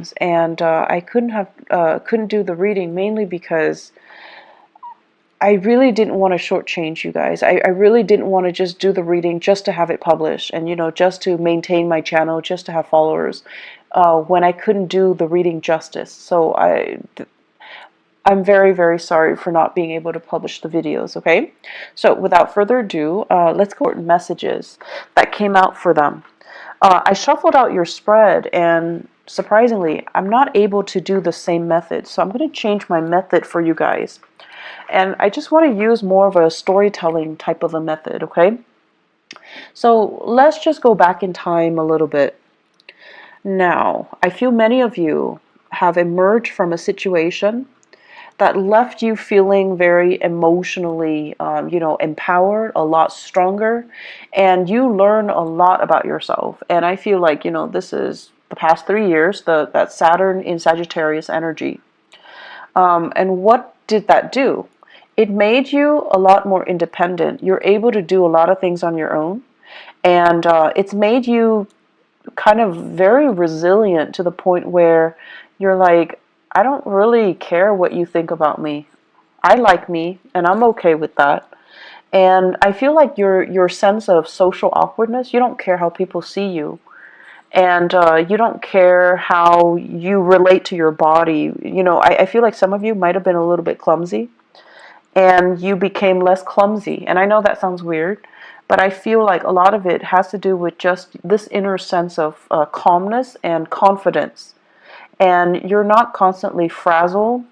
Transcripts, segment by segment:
readings, and I couldn't do the reading mainly because I really didn't want to shortchange you guys. I really didn't want to just do the reading just to have it published and, you know, just to maintain my channel, just to have followers, when I couldn't do the reading justice. So I'm very, very sorry for not being able to publish the videos, okay? So without further ado, let's go over messages that came out for them. I shuffled out your spread, and surprisingly, I'm not able to do the same method. So I'm going to change my method for you guys. And I just want to use more of a storytelling type of a method, okay? So let's just go back in time a little bit. Now, I feel many of you have emerged from a situation that left you feeling very emotionally, you know, empowered, a lot stronger, and you learn a lot about yourself. And I feel like, you know, this is the past 3 years, that Saturn in Sagittarius energy. And what did that do? It made you a lot more independent. You're able to do a lot of things on your own. And it's made you kind of very resilient to the point where you're like, I don't really care what you think about me. I like me, and I'm okay with that. And I feel like your sense of social awkwardness, you don't care how people see you. And you don't care how you relate to your body. You know, I feel like some of you might have been a little bit clumsy, and you became less clumsy. And I know that sounds weird, but I feel like a lot of it has to do with just this inner sense of calmness and confidence. And you're not constantly frazzled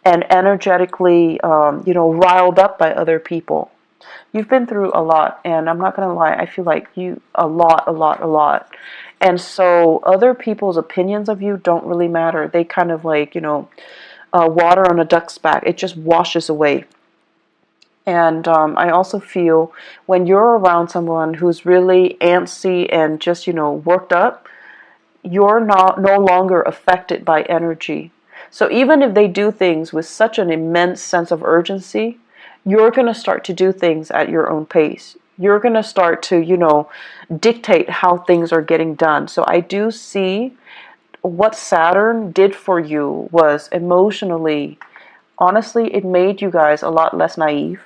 and energetically, you know, riled up by other people. You've been through a lot, and I'm not going to lie, I feel like a lot. And so other people's opinions of you don't really matter. They kind of like, you know, water on a duck's back. It just washes away. And I also feel when you're around someone who's really antsy and just, you know, worked up, you're no longer affected by energy. So even if they do things with such an immense sense of urgency, you're going to start to do things at your own pace. You're going to start to, you know, dictate how things are getting done. So I do see what Saturn did for you was emotionally, honestly, it made you guys a lot less naive.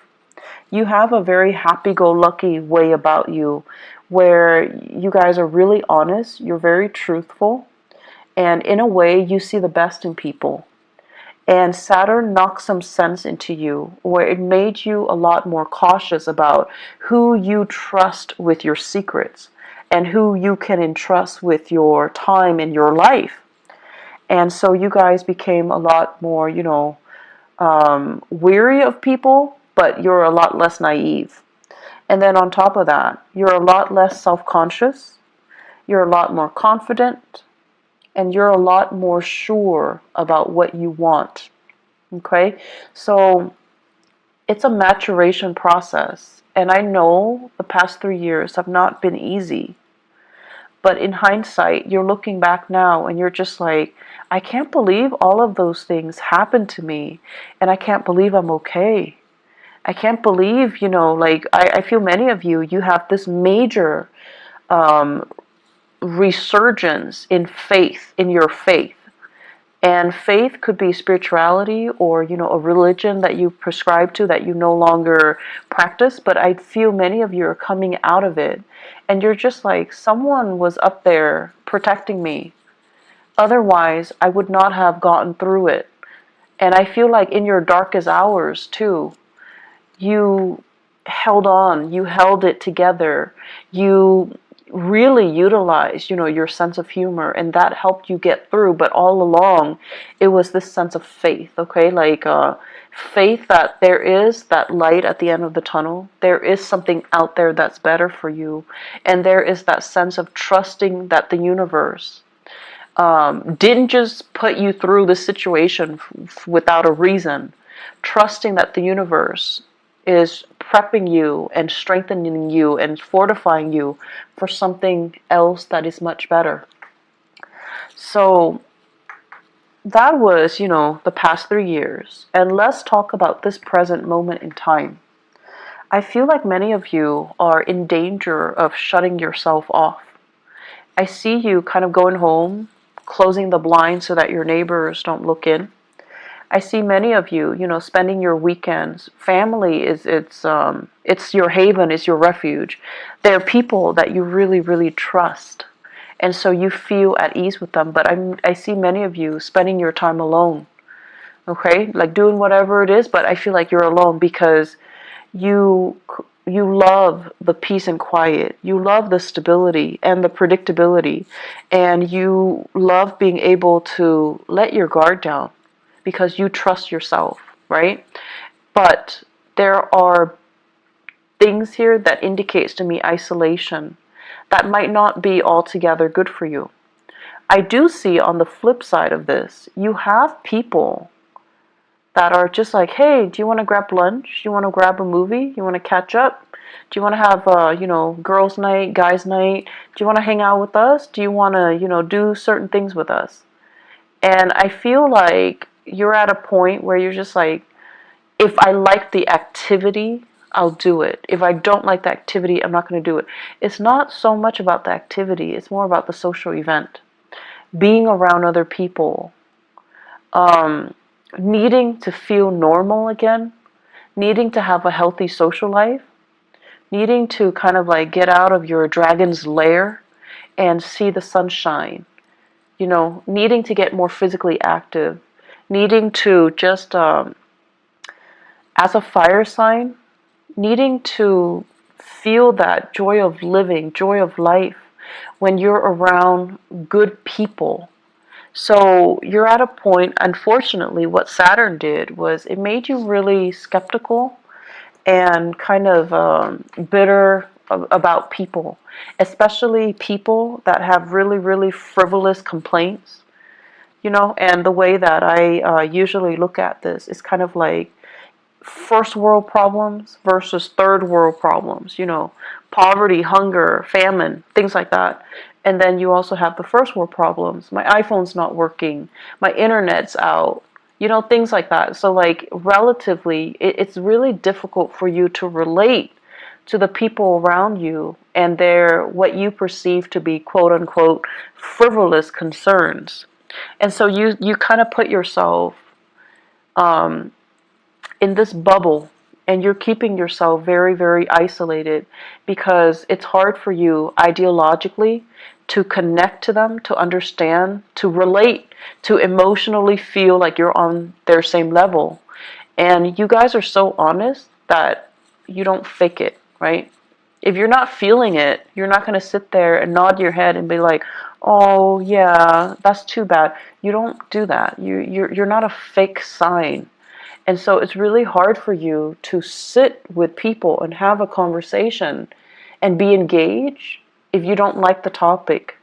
You have a very happy-go-lucky way about you where you guys are really honest, you're very truthful, and in a way you see the best in people. And Saturn knocked some sense into you where it made you a lot more cautious about who you trust with your secrets and who you can entrust with your time in your life. And so you guys became a lot more, you know, weary of people, but you're a lot less naive. And then on top of that, you're a lot less self-conscious, you're a lot more confident, and you're a lot more sure about what you want. Okay? So it's a maturation process. And I know the past 3 years have not been easy. But in hindsight, you're looking back now and you're just like, I can't believe all of those things happened to me. And I can't believe I'm okay. I can't believe, you know, like, I feel many of you, you have this major resurgence in faith, in your faith. And faith could be spirituality or, you know, a religion that you prescribe to that you no longer practice. But I feel many of you are coming out of it. And you're just like, someone was up there protecting me. Otherwise, I would not have gotten through it. And I feel like in your darkest hours, too, you held on, you held it together, you really utilized, you know, your sense of humor, and that helped you get through. But all along, it was this sense of faith, okay, like faith that there is that light at the end of the tunnel, there is something out there that's better for you, and there is that sense of trusting that the universe didn't just put you through this situation without a reason, trusting that the universe is prepping you and strengthening you and fortifying you for something else that is much better. So that was, you know, the past 3 years. And let's talk about this present moment in time. I feel like many of you are in danger of shutting yourself off. I see you kind of going home, closing the blinds so that your neighbors don't look in. I see many of you, spending your weekends. Family it's your haven, it's your refuge. They're people that you really, really trust, and so you feel at ease with them. But I see many of you spending your time alone. Okay, like doing whatever it is, but I feel like you're alone because you you love the peace and quiet. You love the stability and the predictability, and you love being able to let your guard down because you trust yourself, right? But there are things here that indicates to me isolation that might not be altogether good for you. I do see on the flip side of this, you have people that are just like, hey, do you want to grab lunch? Do you want to grab a movie? You want to catch up? Do you want to have girls' night, guys' night? Do you want to hang out with us? Do you want to, do certain things with us? And I feel like you're at a point where you're just like, if I like the activity, I'll do it. If I don't like the activity, I'm not going to do it. It's not so much about the activity. It's more about the social event. Being around other people. Needing to feel normal again. Needing to have a healthy social life. Needing to kind of like get out of your dragon's lair and see the sunshine. Needing to get more physically active. Needing to just, as a fire sign, needing to feel that joy of living, joy of life when you're around good people. So you're at a point, unfortunately, what Saturn did was it made you really skeptical and kind of bitter about people, especially people that have really, really frivolous complaints. And the way that I usually look at this is kind of like first world problems versus third world problems, poverty, hunger, famine, things like that. And then you also have the first world problems. My iPhone's not working, my internet's out, things like that. So like relatively, it's really difficult for you to relate to the people around you and their what you perceive to be quote unquote frivolous concerns. And so you kind of put yourself in this bubble, and you're keeping yourself very, very isolated because it's hard for you ideologically to connect to them, to understand, to relate, to emotionally feel like you're on their same level. And you guys are so honest that you don't fake it, right? If you're not feeling it, you're not going to sit there and nod your head and be like, oh yeah, that's too bad. You don't do that. You're not a fake sign. And so it's really hard for you to sit with people and have a conversation and be engaged if you don't like the topic,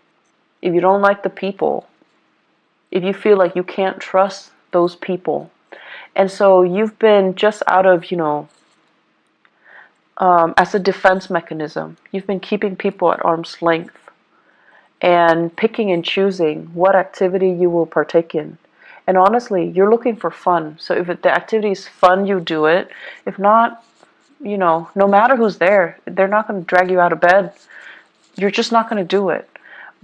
if you don't like the people, if you feel like you can't trust those people. And so you've been just out of, as a defense mechanism, you've been keeping people at arm's length and picking and choosing what activity you will partake in. And honestly, you're looking for fun. So if the activity is fun, you do it. If not, no matter who's there, they're not going to drag you out of bed. You're just not going to do it.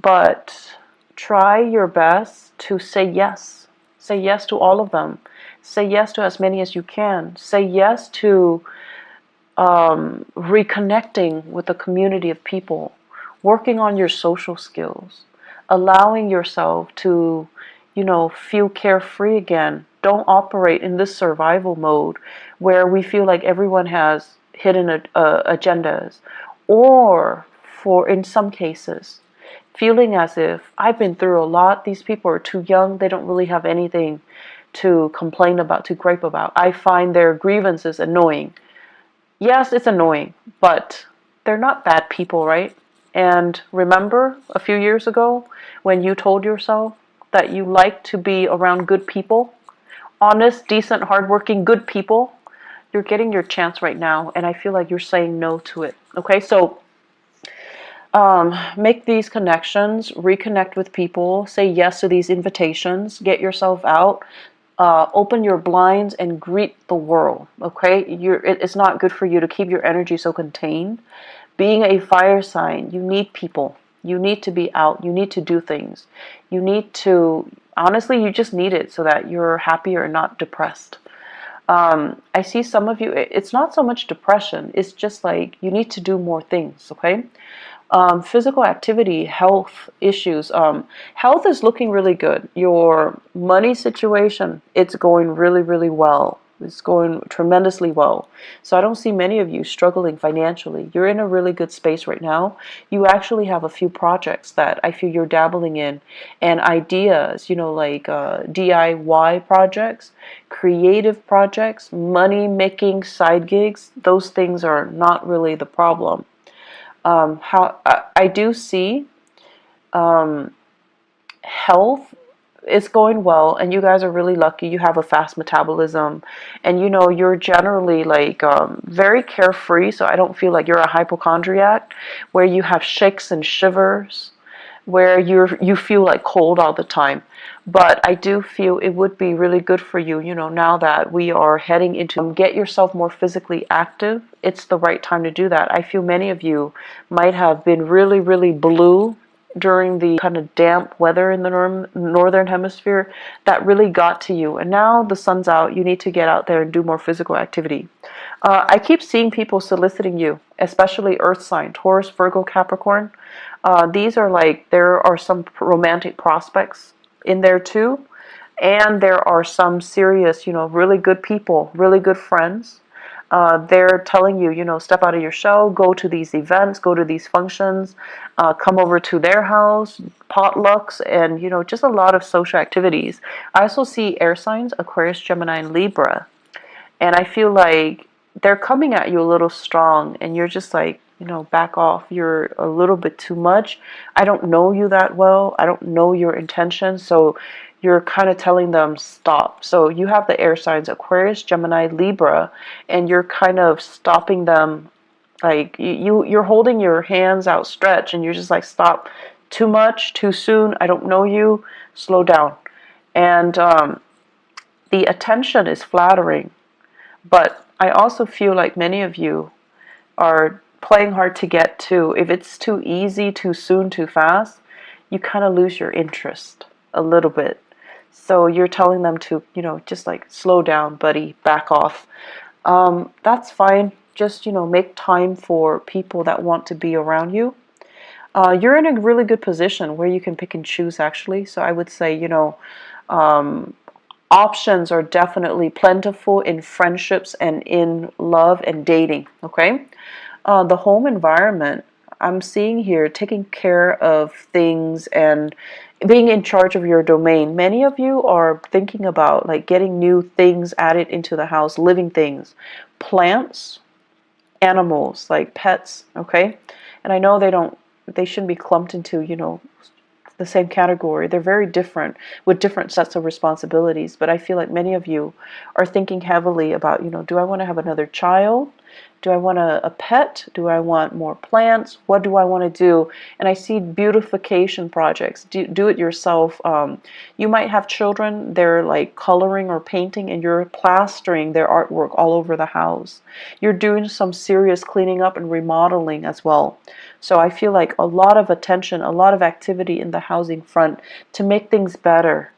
But try your best to say yes. Say yes to all of them. Say yes to as many as you can. Say yes to reconnecting with a community of people. Working on your social skills. Allowing yourself to feel carefree again. Don't operate in this survival mode where we feel like everyone has hidden agendas. Or, in some cases, feeling as if I've been through a lot, these people are too young, they don't really have anything to complain about, to gripe about. I find their grievances annoying. Yes, it's annoying, but they're not bad people, right? And remember a few years ago when you told yourself that you like to be around good people, honest, decent, hardworking, good people, you're getting your chance right now, and I feel like you're saying no to it. Okay, so make these connections, reconnect with people, say yes to these invitations, get yourself out, open your blinds and greet the world. Okay, it's not good for you to keep your energy so contained. Being a fire sign, you need people. You need to be out. You need to do things. You need to, honestly, you just need it so that you're happier and not depressed. I see some of you, it's not so much depression, it's just like you need to do more things, okay? Physical activity, health issues. Health is looking really good. Your money situation, it's going really, really well. It's going tremendously well. So I don't see many of you struggling financially. You're in a really good space right now. You actually have a few projects that I feel you're dabbling in, and ideas, like DIY projects, creative projects, money making side gigs. Those things are not really the problem. How I do see health is going well, and you guys are really lucky. You have a fast metabolism, and you're generally like very carefree. So I don't feel like you're a hypochondriac, where you have shakes and shivers, where you feel like cold all the time. But I do feel it would be really good for you, now that we are heading into get yourself more physically active. It's the right time to do that. I feel many of you might have been really, really blue during the kind of damp weather in the northern hemisphere that really got to you. And now the sun's out, you need to get out there and do more physical activity. I keep seeing people soliciting you, especially earth sign, Taurus, Virgo, Capricorn. These are like, there are some romantic prospects in there too. And there are some serious, really good people, really good friends. They're telling you, step out of your shell, go to these events, go to these functions, come over to their house, potlucks, and, just a lot of social activities. I also see air signs, Aquarius, Gemini, and Libra. And I feel like they're coming at you a little strong, and you're just like, back off. You're a little bit too much. I don't know you that well. I don't know your intentions. So you're kind of telling them stop. So you have the air signs, Aquarius, Gemini, Libra, and you're kind of stopping them. Like you're holding your hands outstretched, and you're just like, stop. Too much, too soon. I don't know you. Slow down. And the attention is flattering. But I also feel like many of you are playing hard to get to. If it's too easy, too soon, too fast, you kind of lose your interest a little bit. So you're telling them to, just like slow down, buddy, back off. That's fine. Just, make time for people that want to be around you. You're in a really good position where you can pick and choose, actually. So I would say, options are definitely plentiful in friendships and in love and dating, okay? The home environment, I'm seeing here, taking care of things and being in charge of your domain. Many of you are thinking about like getting new things added into the house, living things, plants, animals, like pets, okay? And I know they shouldn't be clumped into, the same category. They're very different with different sets of responsibilities. But I feel like many of you are thinking heavily about, do I want to have another child? Do I want a pet? Do I want more plants? What do I want to do? And I see beautification projects. Do it yourself. You might have children, they're like coloring or painting, and you're plastering their artwork all over the house. You're doing some serious cleaning up and remodeling as well. So I feel like a lot of attention, a lot of activity in the housing front to make things better.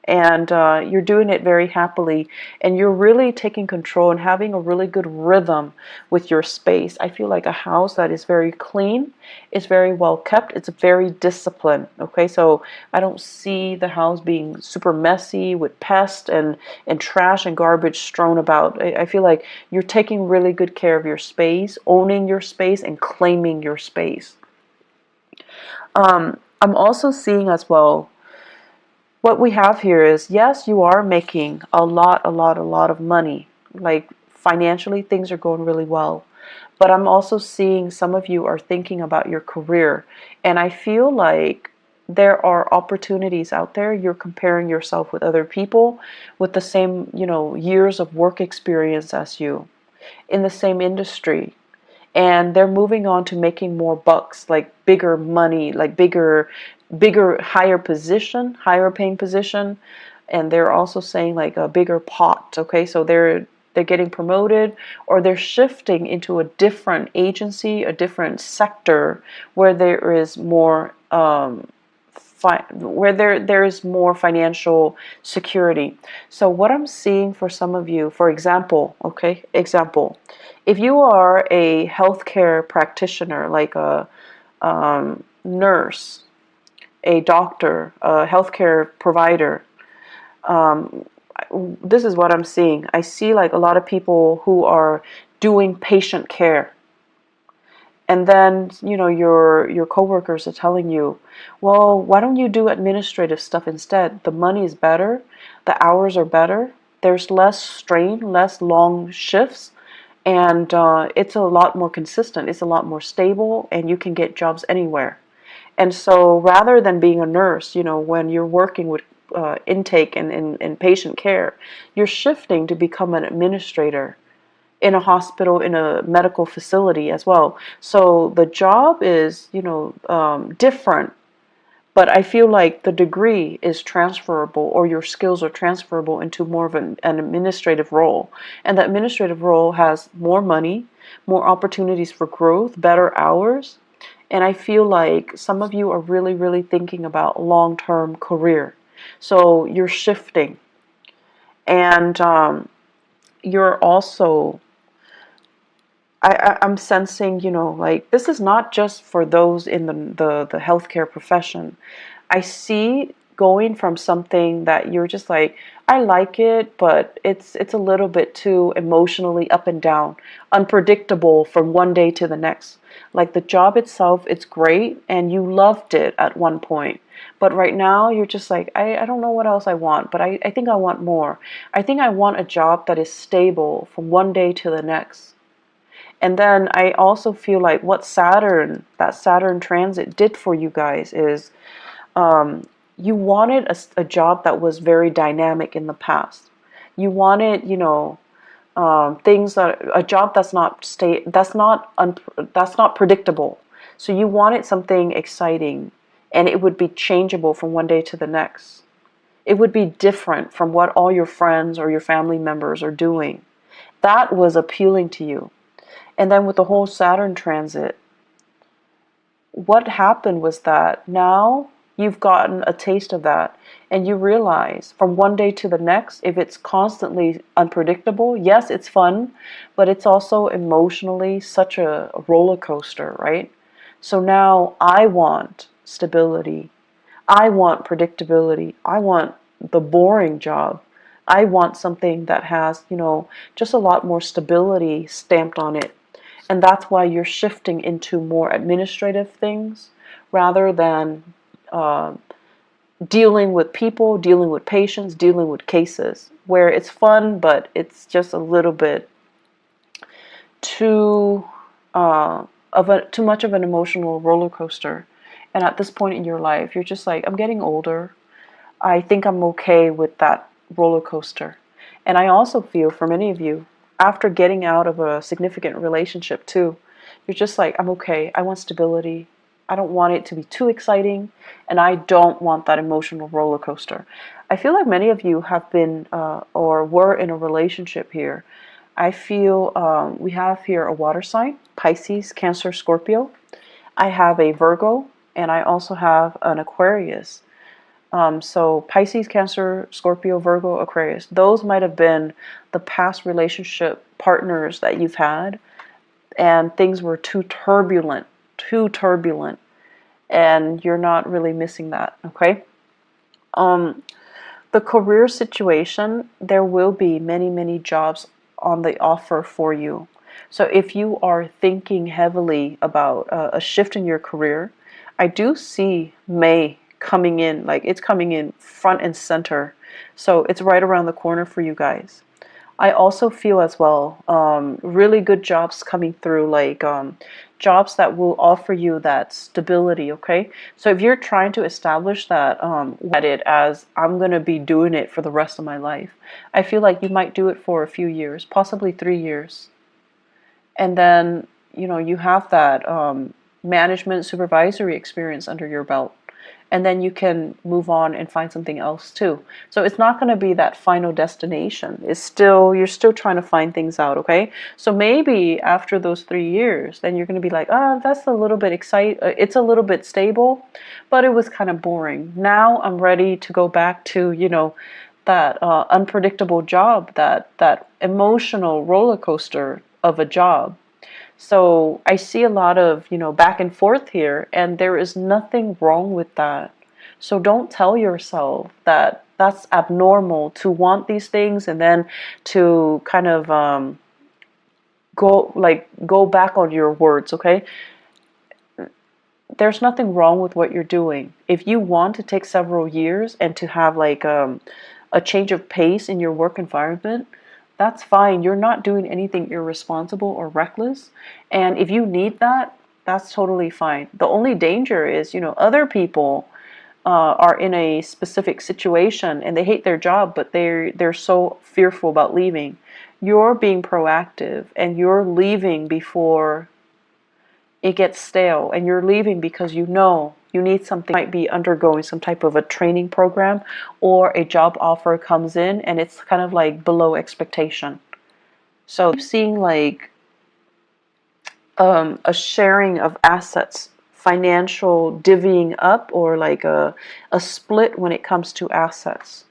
And you're doing it very happily, and you're really taking control and having a really good rhythm with your space. I feel like a house that is very clean, is very well kept, it's very disciplined, okay? So I don't see the house being super messy with pests and trash and garbage strewn about. I feel like you're taking really good care of your space, owning your space, and claiming your space. I'm also seeing as well, what we have here is, yes, you are making a lot of money. Like financially, things are going really well. But I'm also seeing some of you are thinking about your career. And I feel like there are opportunities out there. You're comparing yourself with other people with the same, years of work experience as you in the same industry. And they're moving on to making more bucks, like bigger money, like bigger, higher position, higher paying position. And they're also saying like a bigger pot. Okay, so they're getting promoted, or they're shifting into a different agency, a different sector where there is more where there is more financial security. So what I'm seeing for some of you, for example, if you are a healthcare practitioner, like a nurse, a doctor, a healthcare provider, this is what I'm seeing. I see like a lot of people who are doing patient care. And then, your coworkers are telling you, well, why don't you do administrative stuff instead? The money is better, the hours are better, there's less strain, less long shifts, and it's a lot more consistent, it's a lot more stable, and you can get jobs anywhere. And so rather than being a nurse, when you're working with intake and patient care, you're shifting to become an administrator in a hospital, in a medical facility as well. So the job is, different, but I feel like the degree is transferable, or your skills are transferable into more of an administrative role. And the administrative role has more money, more opportunities for growth, better hours. And I feel like some of you are really, really thinking about long-term career. So you're shifting. And you're also, I'm sensing, like this is not just for those in the healthcare profession. I see going from something that you're just like, I like it, but it's a little bit too emotionally up and down, unpredictable from one day to the next. Like the job itself, it's great and you loved it at one point. But right now you're just like, I don't know what else I want, but I think I want more. I think I want a job that is stable from one day to the next. And then I also feel like what that Saturn transit did for you guys is you wanted a job that was very dynamic in the past. You wanted, things a job that's not predictable. So you wanted something exciting, and it would be changeable from one day to the next. It would be different from what all your friends or your family members are doing. That was appealing to you. And then with the whole Saturn transit, what happened was that now you've gotten a taste of that, and you realize from one day to the next, if it's constantly unpredictable, yes, it's fun, but it's also emotionally such a roller coaster, right? So now I want stability. I want predictability. I want the boring job. I want something that has, just a lot more stability stamped on it. And that's why you're shifting into more administrative things rather than dealing with people, dealing with patients, dealing with cases, where it's fun, but it's just a little bit too too much of an emotional roller coaster. And at this point in your life, you're just like, I'm getting older. I think I'm okay with that roller coaster. And I also feel for many of you, after getting out of a significant relationship too, you're just like, I'm okay. I want stability. I don't want it to be too exciting, and I don't want that emotional roller coaster. I feel like many of you have been or were in a relationship here. I feel we have here a water sign, Pisces, Cancer, Scorpio. I have a Virgo, and I also have an Aquarius. So Pisces, Cancer, Scorpio, Virgo, Aquarius. Those might have been the past relationship partners that you've had, and things were too turbulent, and you're not really missing that, okay? The career situation, there will be many, many jobs on the offer for you. So if you are thinking heavily about a shift in your career, I do see May coming in, like it's coming in front and center. So it's right around the corner for you guys. I also feel as well really good jobs coming through, like jobs that will offer you that stability, okay? So if you're trying to establish that at it as I'm going to be doing it for the rest of my life, I feel like you might do it for a few years, possibly 3 years. And then, you have that management supervisory experience under your belt. and then you can move on and find something else too. So it's not going to be that final destination. It's still, you're still trying to find things out, okay? So maybe after those 3 years, then you're going to be like, oh, that's a little bit it's a little bit stable, but it was kind of boring. Now I'm ready to go back to, that unpredictable job, that emotional roller coaster of a job. So I see a lot of, back and forth here, and there is nothing wrong with that. So don't tell yourself that that's abnormal to want these things and then to kind of go back on your words, okay? There's nothing wrong with what you're doing. If you want to take several years and to have like a change of pace in your work environment, that's fine. You're not doing anything irresponsible or reckless. And if you need that, that's totally fine. The only danger is, other people are in a specific situation and they hate their job, but they're so fearful about leaving. You're being proactive and you're leaving before it gets stale, and you're leaving because you need something. You might be undergoing some type of a training program, or a job offer comes in and it's kind of like below expectation. So I'm seeing like a sharing of assets, financial divvying up, or like a split when it comes to assets.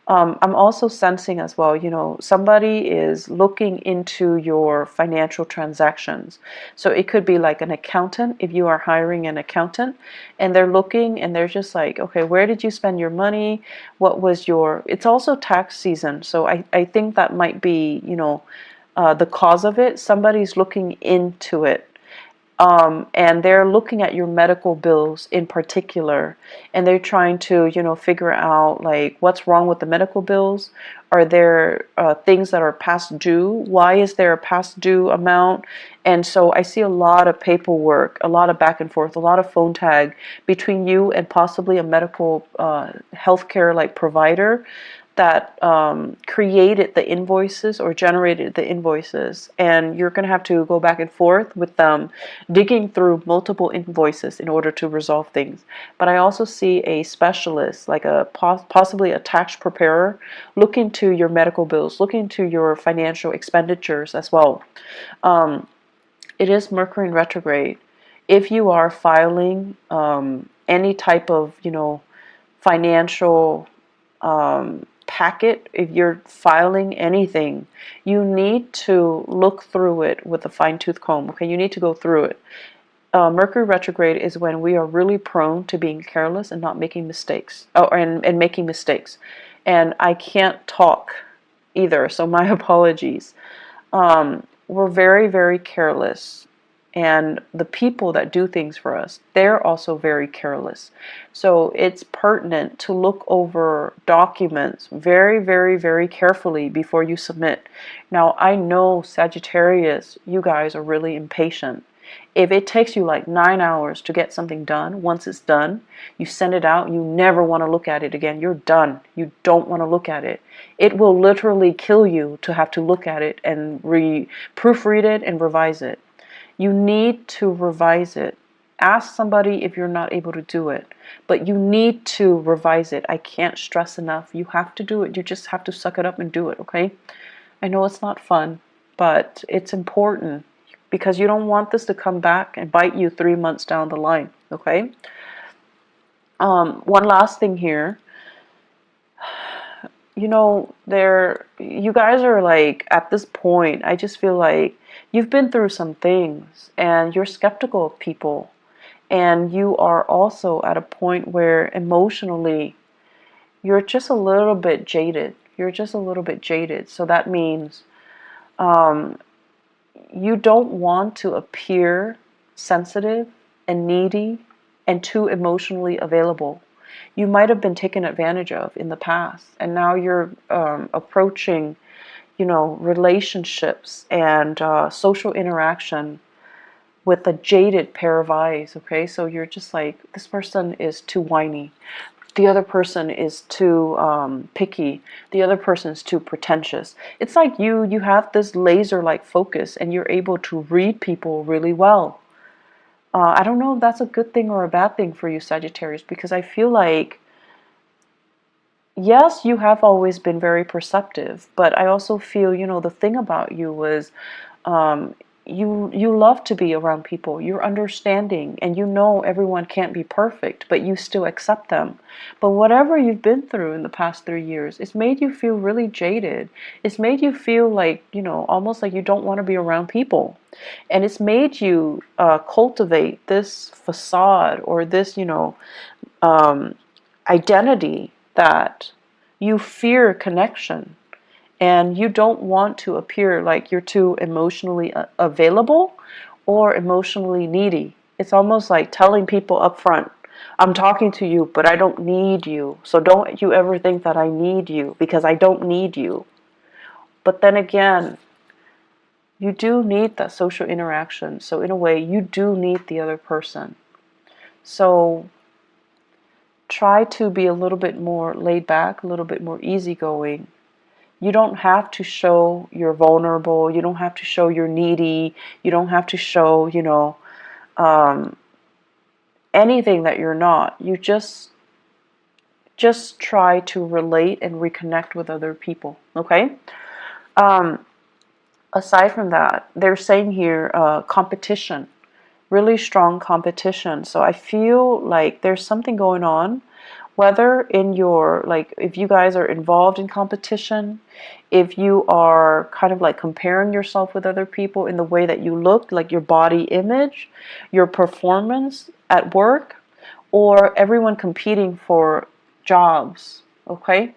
I'm also sensing as well, somebody is looking into your financial transactions. So it could be like an accountant, if you are hiring an accountant, and they're looking and they're just like, okay, where did you spend your money? What was it's also tax season. So I think that might be, the cause of it. Somebody's looking into it. And they're looking at your medical bills in particular, and they're trying to, figure out like what's wrong with the medical bills. Are there things that are past due? Why is there a past due amount? And so I see a lot of paperwork, a lot of back and forth, a lot of phone tag between you and possibly a medical healthcare like provider that created the invoices or generated the invoices, and you're going to have to go back and forth with them, digging through multiple invoices in order to resolve things. But I also see a specialist, like a possibly a tax preparer, look into your medical bills, look into your financial expenditures as well. It is Mercury in retrograde. If you are filing any type of, financial packet, if you're filing anything, you need to look through it with a fine-tooth comb. Okay, you need to go through it. Mercury retrograde is when we are really prone to being careless and not making mistakes. And making mistakes. And I can't talk either, so my apologies. We're very, very careless. And the people that do things for us, they're also very careless. So it's pertinent to look over documents very, very, very carefully before you submit. Now, I know Sagittarius, you guys are really impatient. If it takes you like 9 hours to get something done, once it's done, you send it out, you never want to look at it again. You're done. You don't want to look at it. It will literally kill you to have to look at it and proofread it and revise it. You need to revise it. Ask somebody if you're not able to do it, but you need to revise it. I can't stress enough. You have to do it. You just have to suck it up and do it, okay? I know it's not fun, but it's important because you don't want this to come back and bite you 3 months down the line, okay? One last thing here. You guys are like, at this point, I just feel like you've been through some things and you're skeptical of people, and you are also at a point where emotionally you're just a little bit jaded. You're just a little bit jaded. So that means you don't want to appear sensitive and needy and too emotionally available. You might have been taken advantage of in the past, and now you're approaching, relationships and social interaction with a jaded pair of eyes, okay? So you're just like, this person is too whiny. The other person is too picky. The other person is too pretentious. It's like you have this laser-like focus, and you're able to read people really well. I don't know if that's a good thing or a bad thing for you, Sagittarius, because I feel like, yes, you have always been very perceptive, but I also feel, the thing about you was, um, you love to be around people. You're understanding, and everyone can't be perfect, but you still accept them. But whatever you've been through in the past 3 years, it's made you feel really jaded. It's made you feel like, almost like you don't want to be around people. And it's made you cultivate this facade or this, um, identity that you fear connection and you don't want to appear like you're too emotionally available or emotionally needy. It's almost like telling people up front, I'm talking to you, but I don't need you. So don't you ever think that I need you, because I don't need you. But then again, you do need that social interaction. So in a way, you do need the other person. So try to be a little bit more laid back, a little bit more easygoing. You don't have to show you're vulnerable. You don't have to show you're needy. You don't have to show, um, anything that you're not. You just try to relate and reconnect with other people. Okay. Um, Aside from that, they're saying here competition, really strong competition. So I feel like there's something going on, whether in your, like, if you guys are involved in competition, if you are kind of like comparing yourself with other people in the way that you look, like your body image, your performance at work, or everyone competing for jobs. Okay.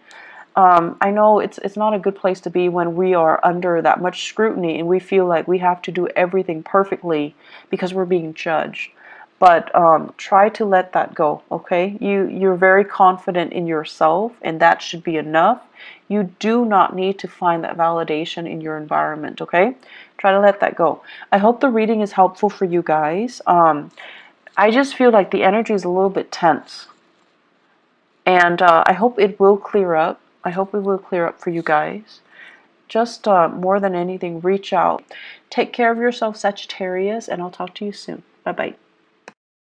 I know it's not a good place to be when we are under that much scrutiny and we feel like we have to do everything perfectly because we're being judged. But try to let that go, okay? You're very confident in yourself, and that should be enough. You do not need to find that validation in your environment, okay? Try to let that go. I hope the reading is helpful for you guys. I just feel like the energy is a little bit tense. And I hope it will clear up. I hope it will clear up for you guys. Just more than anything, reach out. Take care of yourself, Sagittarius, and I'll talk to you soon. Bye-bye.